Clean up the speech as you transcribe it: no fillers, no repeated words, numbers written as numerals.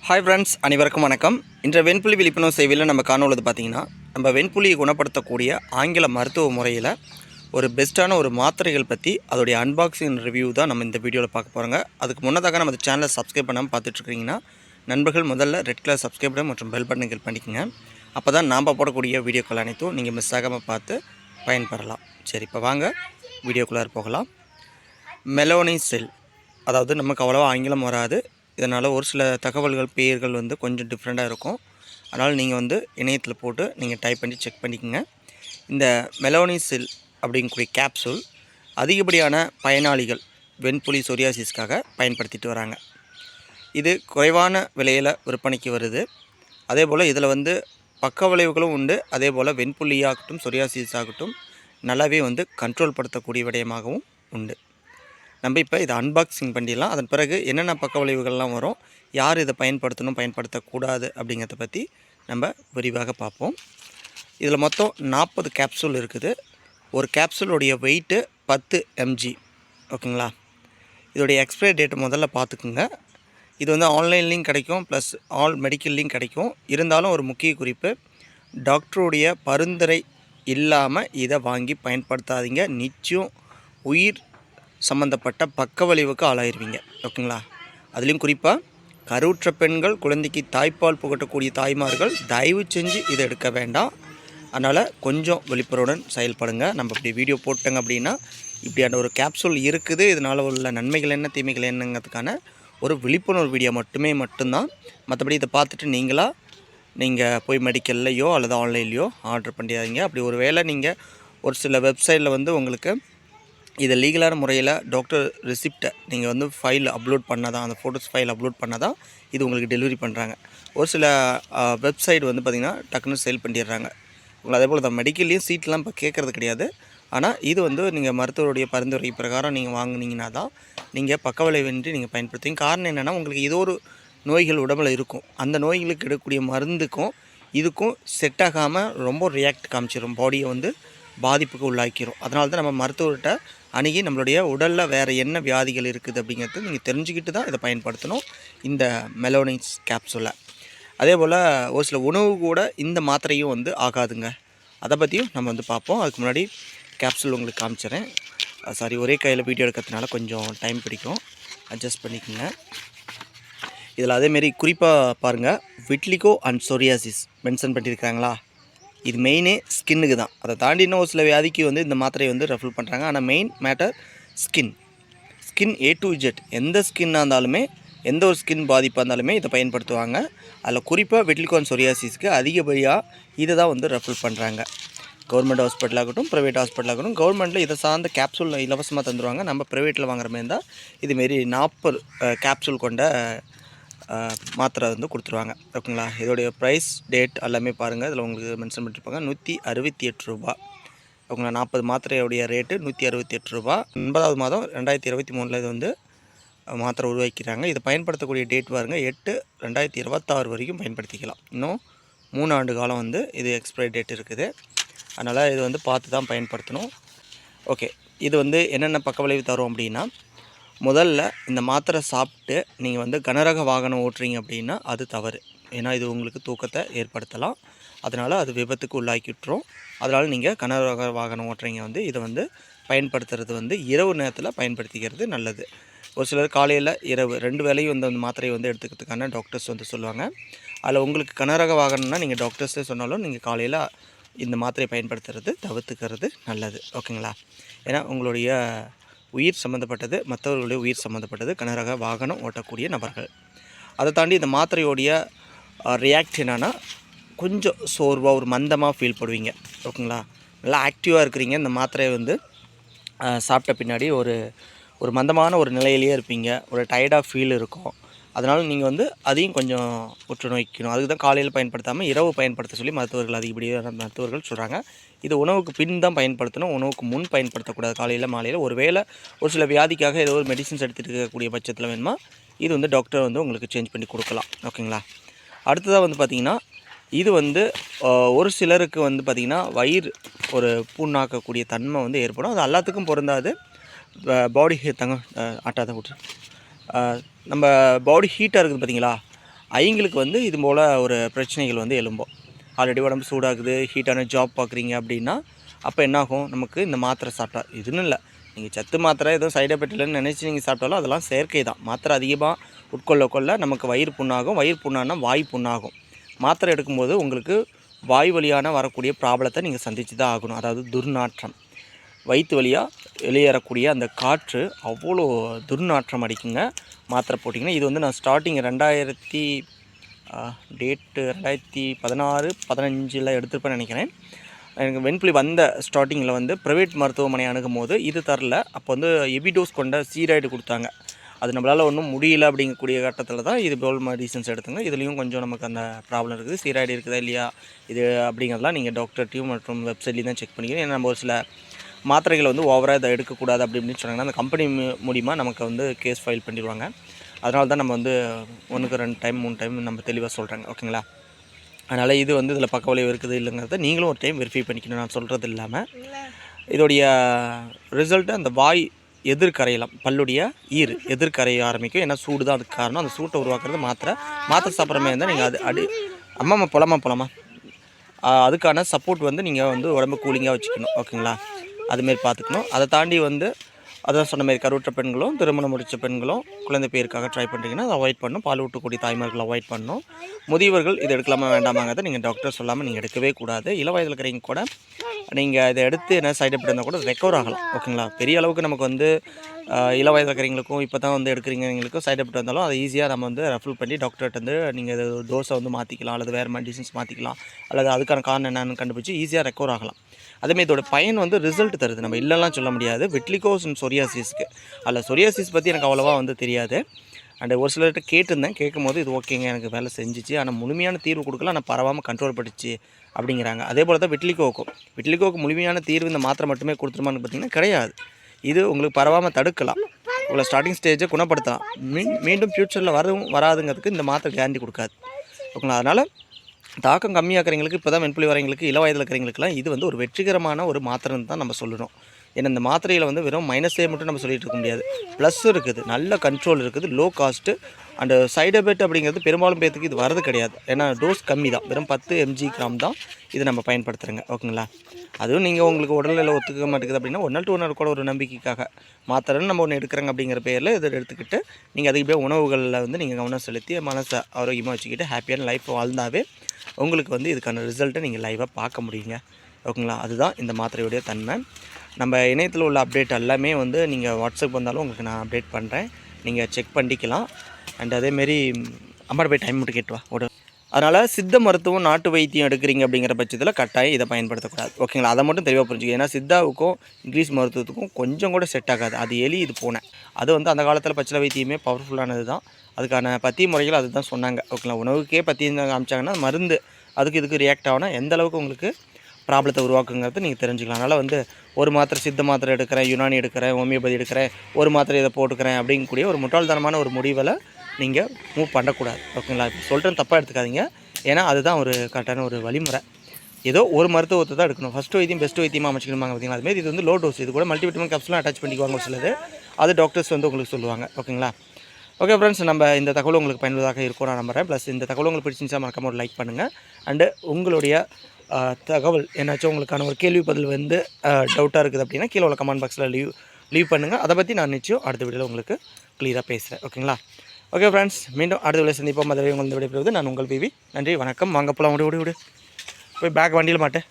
Hi friends, அனைவருக்கும் வணக்கம். இன்ற வெண்புலி விழிப்புணர்வு சேவையில் நம்ம காணொளது பார்த்திங்கன்னா, நம்ம வெண்புலியை குணப்படுத்தக்கூடிய ஆங்கில மருத்துவ முறையில் ஒரு பெஸ்ட்டான ஒரு மாத்திரைகள் பற்றி அதோடைய அன்பாக்சிங் ரிவ்யூ தான் நம்ம இந்த வீடியோவில் பார்க்க போகிறோங்க. அதுக்கு முன்னதாக நம்ம சேனலை சப்ஸ்கிரைப் பண்ணாமல் பார்த்துட்ருக்கீங்கன்னா நண்பர்கள் முதல்ல ரெட் கலர் சப்ஸ்கிரைப் பட்டன் மற்றும் பெல் பட்டனை கிளிக் பண்ணிக்கோங்க. அப்போ தான் நாம் போடக்கூடிய வீடியோக்கள் அனைத்தும் நீங்கள் மிஸ் ஆகாமல் பார்த்து பயன்பெறலாம். சரி, இப்போ வாங்க வீடியோக்குள்ளார போகலாம். மெலோனி செல், அதாவது நமக்கு அவ்வளோவா ஆங்கிலம் வராது. இதனால் ஒரு சில தகவல்கள் பெயர்கள் கொஞ்சம் டிஃப்ரெண்ட்டாக இருக்கும். அதனால் நீங்கள் இணையத்தில் போட்டு நீங்கள் டைப் பண்ணி செக் பண்ணிக்கோங்க. இந்த மெலோனி செல் அப்படிங்கக்கூடிய கேப்சூல் அதிகப்படியான பயனாளிகள் வெண்புலி சொரியாசிஸ்க்காக பயன்படுத்திட்டு வராங்க. இது குறைவான விலையில் விற்பனைக்கு வருது. அதே போல் இதில் பக்க விளைவுகளும் உண்டு. அதே போல் வெண்புலியாகட்டும் சொரியாசிஸ் ஆகட்டும் நல்லாவே கண்ட்ரோல் படுத்தக்கூடிய விடயமாகவும் உண்டு. நம்ம இப்போ இதை அன்பாக்சிங் பண்ணிடலாம். அதன் பிறகு என்னென்ன பக்க விளைவுகள்லாம் வரும், யார் இதை பயன்படுத்தணும் பயன்படுத்தக்கூடாது அப்படிங்கிறத பற்றி நம்ம விரிவாக பார்ப்போம். இதில் மொத்தம் 40 கேப்சூல் இருக்குது. ஒரு கேப்சூலுடைய வெயிட்டு 10 mg. ஓகேங்களா? இதோடைய எக்ஸ்பைரி டேட் முதல்ல பார்த்துக்குங்க. இது ஆன்லைன்லேயும் கிடைக்கும், ப்ளஸ் ஆல் மெடிக்கல்லையும் கிடைக்கும். இருந்தாலும் ஒரு முக்கிய குறிப்பு, டாக்டருடைய பரிந்துரை இல்லாமல் இதை வாங்கி பயன்படுத்தாதீங்க. நிச்சயம் உயிர் சம்மந்தப்பட்ட பக்க விளைவுக்கு ஆளாயிருவீங்க. ஓகேங்களா? அதுலேயும் குறிப்பாக கருவுற்ற பெண்கள், குழந்தைக்கு தாய்ப்பால் புகட்டக்கூடிய தாய்மார்கள் தயவு செஞ்சு இதை எடுக்க வேண்டாம். அதனால் கொஞ்சம் விழிப்புணர்வுடன் செயல்படுங்க. நம்ம இப்படி வீடியோ போட்டோங்க அப்படின்னா இப்படியான ஒரு கேப்சூல் இருக்குது, இதனால் உள்ள நன்மைகள் என்ன தீமைகள் என்னங்கிறதுக்கான ஒரு விழிப்புணர்வு வீடியோ மட்டும்தான். மற்றபடி இதை பார்த்துட்டு நீங்கள் போய் மெடிக்கல்லையோ அல்லது ஆன்லைன்லையோ ஆர்டர் பண்ணிடாதீங்க. அப்படி ஒரு வேளை நீங்கள் ஒரு சில வெப்சைட்டில் உங்களுக்கு இதை லீகலான முறையில் டாக்டர் ரிசிப்டை நீங்கள் ஃபைல் அப்லோட் பண்ணால் தான், அந்த ஃபோட்டோஸ் ஃபைல் அப்லோட் பண்ணால் தான் இது உங்களுக்கு டெலிவரி பண்ணுறாங்க. ஒரு சில வெப்சைட் பார்த்திங்கன்னா டக்குன்னு சேல் பண்ணிடுறாங்க. அதே போல் தான் மெடிக்கல்லையும் சீட்லாம் இப்போ கேட்குறது கிடையாது. ஆனால் இது நீங்கள் மருத்துவருடைய பரிந்துரை பிரகாரம் நீங்கள் வாங்கினீங்கன்னா தான் நீங்கள் பக்க விளைவின்றி நீங்கள் பயன்படுத்துவீங்க. காரணம் என்னென்னா, உங்களுக்கு ஏதோ ஒரு நோய்கள் உடம்புல இருக்கும். அந்த நோய்களுக்கு எடுக்கக்கூடிய மருந்துக்கும் இதுக்கும் செட் ஆகாமல் ரொம்ப ரியாக்ட் காமிச்சிடும், பாடியை பாதிப்புக்கு உள்ளாக்கிடும். அதனால தான் நம்ம மருத்துவர்கிட்ட அணுகி நம்மளுடைய உடலில் வேறு என்ன வியாதிகள் இருக்குது அப்படிங்கிறது நீங்கள் தெரிஞ்சுக்கிட்டு தான் இதை பயன்படுத்தணும், இந்த மெலோனிஸ் கேப்சூலை. அதே போல் ஒரு சில உணவு கூட இந்த மாத்திரையும் ஆகாதுங்க. அதை பற்றியும் நம்ம பார்ப்போம். அதுக்கு முன்னாடி கேப்சூல் உங்களுக்கு காமிச்சிடறேன். சாரி, ஒரே கையில் வீடியோ எடுக்கிறதுனால கொஞ்சம் டைம் பிடிக்கும், அட்ஜஸ்ட் பண்ணிக்கோங்க. இதில் அதேமாரி குறிப்பாக பாருங்கள், விட்லிகோ அண்ட் சொரியாசிஸ் மென்ஷன் பண்ணியிருக்காங்களா? இது மெயினே ஸ்கின்னுக்கு தான். அதை தாண்டி இன்னும் ஒரு சில வியாதிக்கு இந்த மாத்திரையை ரெஃபர் பண்ணுறாங்க. ஆனால் main matter skin A to Z. எந்த ஸ்கின்னாக இருந்தாலுமே, எந்த ஒரு ஸ்கின் பாதிப்பாக இருந்தாலுமே இதை பயன்படுத்துவாங்க. அதில் குறிப்பாக விட்லிகோ அண்ட் சொரியாசிஸ்க்கு அதிகப்படியாக இதை தான் ரெஃபர் பண்ணுறாங்க. கவர்மெண்ட் ஹாஸ்பிட்டலாகட்டும், ப்ரைவேட் ஹாஸ்பிட்டலாகட்டும். கவர்மெண்ட்டில் இதை சார்ந்த கேப்சூல் இலவசமாக தந்துடுவாங்க. நம்ம ப்ரைவேட்டில் வாங்குற மாதிரி இருந்தால் இதுமாரி 40 கேப்சூல் கொண்ட மாத்திரை கொடுத்துருவாங்க. ஓகேங்களா? இதோடைய ப்ரைஸ் டேட் எல்லாமே பாருங்கள், இதில் உங்களுக்கு மென்ஷன் பண்ணியிருப்பாங்க. 168 ரூபா. ஓகேங்களா? 40 மாத்திரையோடைய ரேட்டு 168 ரூபா. 9வது மாதம் 2023 இது மாத்திரை உருவாக்கிறாங்க. இதை பயன்படுத்தக்கூடிய டேட் பாருங்கள், 8/2026 வரைக்கும் பயன்படுத்திக்கலாம். இன்னும் 3 ஆண்டு காலம் இது எக்ஸ்பைரி டேட் இருக்குது. அதனால் இது பார்த்து தான் பயன்படுத்தணும். ஓகே, இது என்னென்ன பக்க விளைவு தரும் அப்படின்னா, முதல்ல இந்த மாத்திரை சாப்பிட்டு நீங்கள் கனரக வாகனம் ஓட்டுறீங்க அப்படின்னா அது தவறு. ஏன்னா இது உங்களுக்கு தூக்கத்தை ஏற்படுத்தலாம். அதனால் அது விபத்துக்கு உள்ளாக்கி விட்டுரும். அதனால் நீங்கள் கனரக வாகனம் ஓட்டுறீங்க இதை பயன்படுத்துறது இரவு நேரத்தில் பயன்படுத்திக்கிறது நல்லது. ஒரு சிலர் காலையில் இரவு 2 வேளையும் அந்த மாத்திரையை எடுத்துக்கிறதுக்கான டாக்டர்ஸ் சொல்லுவாங்க. அதில் உங்களுக்கு கனரக வாகனம்னா நீங்கள் டாக்டர்ஸே சொன்னாலும் நீங்கள் காலையில் இந்த மாத்திரையை பயன்படுத்துறது தவிர்த்துக்கிறது நல்லது. ஓகேங்களா? ஏன்னா உங்களுடைய உயிர் சம்மந்தப்பட்டது, மற்றவர்களுடைய உயிர் சம்மந்தப்பட்டது கனரக வாகனம் ஓட்டக்கூடிய நபர்கள். அதை தாண்டி இந்த மாத்திரையோடைய ரியாக்ட் என்னென்னா, கொஞ்சம் சோர்வாக ஒரு மந்தமாக ஃபீல் பண்ணுவீங்க. ஓகேங்களா? நல்லா ஆக்டிவாக இருக்கிறீங்க. இந்த மாத்திரையை சாப்பிட்ட பின்னாடி ஒரு மந்தமான ஒரு நிலையிலேயே இருப்பீங்க. ஒரு டயர்டாக ஃபீல் இருக்கும். அதனால் நீங்கள் அதையும் கொஞ்சம் உற்று நோக்கணும். அதுக்கு தான் காலையில் பயன்படுத்தாமல் இரவு பயன்படுத்த சொல்லி மருத்துவர்கள், அதிகப்படியான மருத்துவர்கள் சொல்கிறாங்க. இது உணவுக்கு பின் தான் பயன்படுத்தணும், உணவுக்கு முன் பயன்படுத்தக்கூடாது. காலையில் மாலையில் ஒரு சில வியாதிக்காக ஏதோ ஒரு மெடிசின்ஸ் எடுத்துகிட்டு இருக்கக்கூடிய பட்சத்தில் வேணுமா இது டாக்டர் உங்களுக்கு சேஞ்ச் பண்ணி கொடுக்கலாம். ஓகேங்களா? அடுத்ததாக பார்த்திங்கன்னா, இது ஒரு சிலருக்கு பார்த்திங்கன்னா வயிறு ஒரு புண்ணாக்கக்கூடிய தன்மை ஏற்படும். அது எல்லாத்துக்கும் பொருந்தாது. பாடி ஆட்டாத விட்டு நம்ம பாடி ஹீட்டாக இருக்குது பார்த்திங்களா, அவங்களுக்கு வந்து இது போல் ஒரு பிரச்சனைகள் வந்து எழும்போம். ஆல்ரெடி உடம்பு சூடாகுது, ஹீட்டான ஜாப் பார்க்குறீங்க அப்படின்னா அப்போ என்னாகும், நமக்கு இந்த மாத்திரை சாப்பிட்டா இதுன்னு இல்லை, நீங்கள் சத்து மாத்திரை எதுவும் சைடு எஃபெக்ட் இல்லைன்னு நினச்சி நீங்கள் சாப்பிட்டாலும் அதெல்லாம் செயற்கை தான். மாத்திரை அதிகமாக உட்கொள்ள நமக்கு வயிறு புண்ணாகும், வயிறு புண்ணானா வாய் புண்ணாகும். மாத்திரை எடுக்கும்போது உங்களுக்கு வாய் வழியான வரக்கூடிய ப்ராப்ளத்தை நீங்கள் சந்தித்து தான் ஆகணும். அதாவது துர்நாற்றம், வயிற்று வழியாக வெளியேறக்கூடிய அந்த காற்று அவ்வளோ துர்நாற்றம் அடிக்குங்க மாத்திரை போட்டிங்கன்னா. இது வந்து நான் ஸ்டார்டிங் 2016-15 எடுத்துருப்பேன்னு நினைக்கிறேன். எனக்கு வெண்புலி வந்த ஸ்டார்டிங்கில் வந்து ப்ரைவேட் மருத்துவமனை அணுகும் போது இது தரல. அப்போ வந்து எபிடோஸ் கொண்ட ஸ்டீராய்டு கொடுத்தாங்க. அது நம்மளால் ஒன்றும் முடியல அப்படிங்கக்கூடிய கட்டத்தில் தான் இது போல் மெடிசன்ஸ் எடுத்துங்க. இதுலேயும் கொஞ்சம் நமக்கு அந்த ப்ராப்ளம் இருக்குது, ஸ்டீராய்டு இருக்குதா இல்லையா இது அப்படிங்கிறதுலாம் நீங்கள் டாக்டர்ட்டையும் மற்றும் வெப்சைட்லேயும் தான் செக் பண்ணிக்கணும். ஏன்னா நம்ம ஒரு சில மாத்திரைகளை வந்து ஓவராக இதை எடுக்கக்கூடாது அப்படின்னு சொன்னாங்கன்னா அந்த கம்பெனி மூலிமா நமக்கு வந்து கேஸ் ஃபைல் பண்ணிடுவாங்க. அதனால தான் நம்ம வந்து 1க்கு 2 டைம் 3 டைம் நம்ம தெளிவாக சொல்கிறாங்க. ஓகேங்களா? அதனால் இது வந்து இதில் பக்க விளைவு இருக்குது இல்லைங்கிறத நீங்களும் ஒரு டைம் வெரிஃபை பண்ணிக்கணும். நான் சொல்கிறது இல்லாமல் இதோடைய ரிசல்ட்டு அந்த வாய் எதிர்கரையலாம், பல்லுடைய எதிர்கரைய ஆரம்பிக்கும். ஏன்னா சூடு தான் அதுக்கு காரணம். அந்த சூட்டை உருவாக்குறது மாத்திரை சாப்பிட்ற மாதிரி இருந்தால் நீங்கள் அது அம்மா போலாமா அதுக்கான சப்போர்ட் வந்து நீங்கள் வந்து உடம்பு கூலிங்காக வச்சுக்கணும். ஓகேங்களா? அதுமாரி பார்த்துக்கணும். அதை தாண்டி வந்து அதான் சொன்ன மாதிரி கருவுற்ற பெண்களும் திருமணம் முடித்த பெண்களும் குழந்தை பேருக்காக ட்ரை பண்ணுறீங்கன்னா அதை அவாய்ட் பண்ணணும். பால் ஊட்டக்கூடிய தாய்மார்கள் அவாய்ட் பண்ணணும். முதியவர்கள் இதை எடுக்கலாமா வேண்டாமாங்கிறத நீங்கள் டாக்டர் சொல்லாமல் நீங்கள் எடுக்கவே கூடாது. இளவயதில் இருக்கிறவங்க கூட நீங்கள் இதை எடுத்து என்ன சைடு எஃபெக்ட் இருந்தால் கூட ரெக்கவர் ஆகலாம். ஓகேங்களா? பெரிய அளவுக்கு நமக்கு வந்து இளவயதில் இருக்கிறவங்களுக்கும் இப்போ தான் வந்து எடுக்கிறீங்களுக்கும் சைடு எஃபெக்ட் வந்தாலும் அதை ஈஸியாக நம்ம வந்து ரெஃபர் பண்ணி டாக்டர்கிட்ட வந்து நீங்கள் இது டோஸை வந்து மாற்றிக்கலாம், அல்லது வேறு மெடிசன்ஸ் மாற்றிக்கலாம், அல்லது அதுக்கான காரணம் என்னென்னு கண்டுபிடிச்சி ஈஸியாக ரெக்கவர் ஆகலாம். அதேமாதிரி இதோட பயன் வந்து ரிசல்ட் தருது, நம்ம இல்லைலாம் சொல்ல முடியாது. வெட்லிகோஸ் அண்ட் சொரியாசிஸ்க்கு அதில் சொரியாசிஸ் பற்றி எனக்கு அவ்வளோவா வந்து தெரியாது. அண்ட் ஒரு சிலர்கிட்ட கேட்கும்போது இது ஓகேங்க எனக்கு வேலை செஞ்சிச்சு, ஆனால் முழுமையான தீர்வு கொடுக்கல, ஆனால் பரவாமல் கண்ட்ரோல் பண்ணிச்சு அப்படிங்கிறாங்க. அதே போல் தான் வெட்லிகோவுக்கு முழுமையான தீர்வு இந்த மாத்திரை மட்டுமே கொடுத்துருமான்னு பார்த்தீங்கன்னா கிடையாது. இது உங்களுக்கு பரவாமல் தடுக்கலாம், உங்களை ஸ்டார்டிங் ஸ்டேஜை குணப்படுத்தலாம். மீண்டும் ஃப்யூச்சரில் வராதுங்கிறதுக்கு இந்த மாத்திரை கேரண்டி கொடுக்காது. ஓகேங்களா? அதனால் தாக்கம் கம்மியாகிறவங்களுக்கு இப்போ தான் வெண்புலி வரவங்களுக்கு இளவயதில் இருக்கிறவங்களுக்குலாம் இது வந்து ஒரு வெற்றிகரமான ஒரு மாத்திரைன்னு தான் நம்ம சொல்லணும். ஏன்னா இந்த மாத்திரையில் வந்து வெறும் -ஏ மட்டும் நம்ம சொல்லிகிட்டு இருக்க முடியாது, ப்ளஸ் இருக்குது, நல்ல கண்ட்ரோல் இருக்குது, low cost and side effect அப்படிங்கிறது பெரும்பாலும் பேர்த்துக்கு இது வரது கிடையாது. ஏன்னா டோஸ் கம்மி தான், வெறும் 10 mg தான் இது நம்ம பயன்படுத்துகிறோங்க. ஓகேங்களா? அதுவும் நீங்கள் உங்களுக்கு உடல்நிலை ஒத்துக்க மாட்டேங்குது அப்படின்னா 1 நாள் 2 நாள் கூட ஒரு நம்பிக்கைக்காக மாத்திரைன்னு நம்ம ஒன்று எடுக்கிறோங்க அப்படிங்கிற பேரில் இதை எடுத்துக்கிட்டு நீங்கள் அதுக்கு போய் உணவுகளில் வந்து நீங்கள் கவனம் செலுத்தி மனசை ஆரோக்கியமாக வச்சுக்கிட்டு ஹாப்பியான லைஃப் வாழ்ந்தாவே உங்களுக்கு வந்து இதுக்கான ரிசல்ட்டை நீங்கள் லைவாக பார்க்க முடியுங்க. ஓகேங்களா? அதுதான் இந்த மாத்திரையுடைய தன்மை. நம்ம இணையத்தில் உள்ள அப்டேட் எல்லாமே வந்து நீங்கள் வாட்ஸ்அப் வந்தாலும் உங்களுக்கு நான் அப்டேட் பண்ணுறேன், நீங்கள் செக் பண்ணிக்கலாம். அண்ட் அதேமாரி அம்மாட்ட போய் டைம் மட்டும் கேட்டு வா. அதனால் சித்த மருத்துவம் நாட்டு வைத்தியம் எடுக்கிறீங்க அப்படிங்கிற பட்சத்தில் கட்டாயம் இதை பயன்படுத்தக்கூடாது. ஓகேங்களா? அதை மட்டும் தெளிவாக புரிஞ்சுக்க. ஏன்னா சித்தாவுக்கும் இங்கிலீஷ் மருத்துவத்துக்கும் கொஞ்சம் கூட செட் ஆகாது. அது இது பூனை. அது வந்து அந்த காலத்தில் பச்சிலை வைத்தியமே பவர்ஃபுல்லானது தான். அதுக்கான பத்திய முறைகள் அது தான் சொன்னாங்க. ஓகேங்களா? உணவுக்கே பத்தியம் காமிச்சாங்கன்னா மருந்து அதுக்கு இதுக்கு ரியாக்ட் ஆகுனா எந்த அளவுக்கு உங்களுக்கு ப்ராப்ளத்தை உருவாக்குங்கிறது நீங்கள் தெரிஞ்சுக்கலாம். அதனால் வந்து ஒரு மாத்திரை சித்த மாத்திரை எடுக்கிறேன், யுனானி எடுக்கிறேன், ஹோமியோபதி எடுக்கிறேன், ஒரு மாத்திரை இதை போட்டுக்கிறேன் அப்படிங்கக்கூடிய ஒரு முட்டாள்தனமான ஒரு முடிவில் நீங்கள் மூவ் பண்ணக்கூடாது. ஓகேங்களா? இப்போ சொல்கிறேன், தப்பாக எடுத்துக்காதீங்க. ஏன்னா அதுதான் ஒரு கரெக்டான ஒரு வழிமுறை. ஏதோ ஒரு மருத்துவத்தை தான் எடுக்கணும். ஃபஸ்ட்டு வைத்தியம் பெஸ்ட் வைத்தியமாக அமைச்சிக்கணுமாங்க பார்த்தீங்களா? அதுமாதிரி இது வந்து லோ டோஸ், இது கூட மல்டிவிட்டமின் கேப்சூலாம் அட்டாச் பண்ணிக்குவாங்க ஒரு சிலர், அது டாக்டர்ஸ் வந்து உங்களுக்கு சொல்லுவாங்க. ஓகேங்களா? ஓகே ஃப்ரெண்ட்ஸ், நம்ம இந்த தகவல் உங்களுக்கு பயனுள்ளதாக இருக்கும் நான் நம்புகிறேன். ப்ளஸ் இந்த தகவல் உங்களுக்கு பிடிச்சிருந்துச்சா மறக்காம ஒரு லைக் பண்ணுங்கள். அண்டு உங்களுடைய தகவல் என்னாச்சும் உங்களுக்கான ஒரு கேள்வி பதில் வந்து டவுட்டாக இருக்குது அப்படின்னா கீழே உள்ள கமெண்ட் பாக்ஸில் லீவ் பண்ணுங்கள். அதை பற்றி நான் நிச்சயம் அடுத்த வீடியோவில் உங்களுக்கு க்ளியராக பேசுகிறேன். ஓகேங்களா? ஓகே ஃப்ரெண்ட்ஸ், மீண்டும் அடுத்த வீடியோ சந்திப்போம். அதுவே உங்கள் விடைபெறுவது நான் உங்கள் பிவி. நன்றி, வணக்கம். வாங்க போகலாம். விடு போய் பேக் வண்டியில் மாட்டேன்.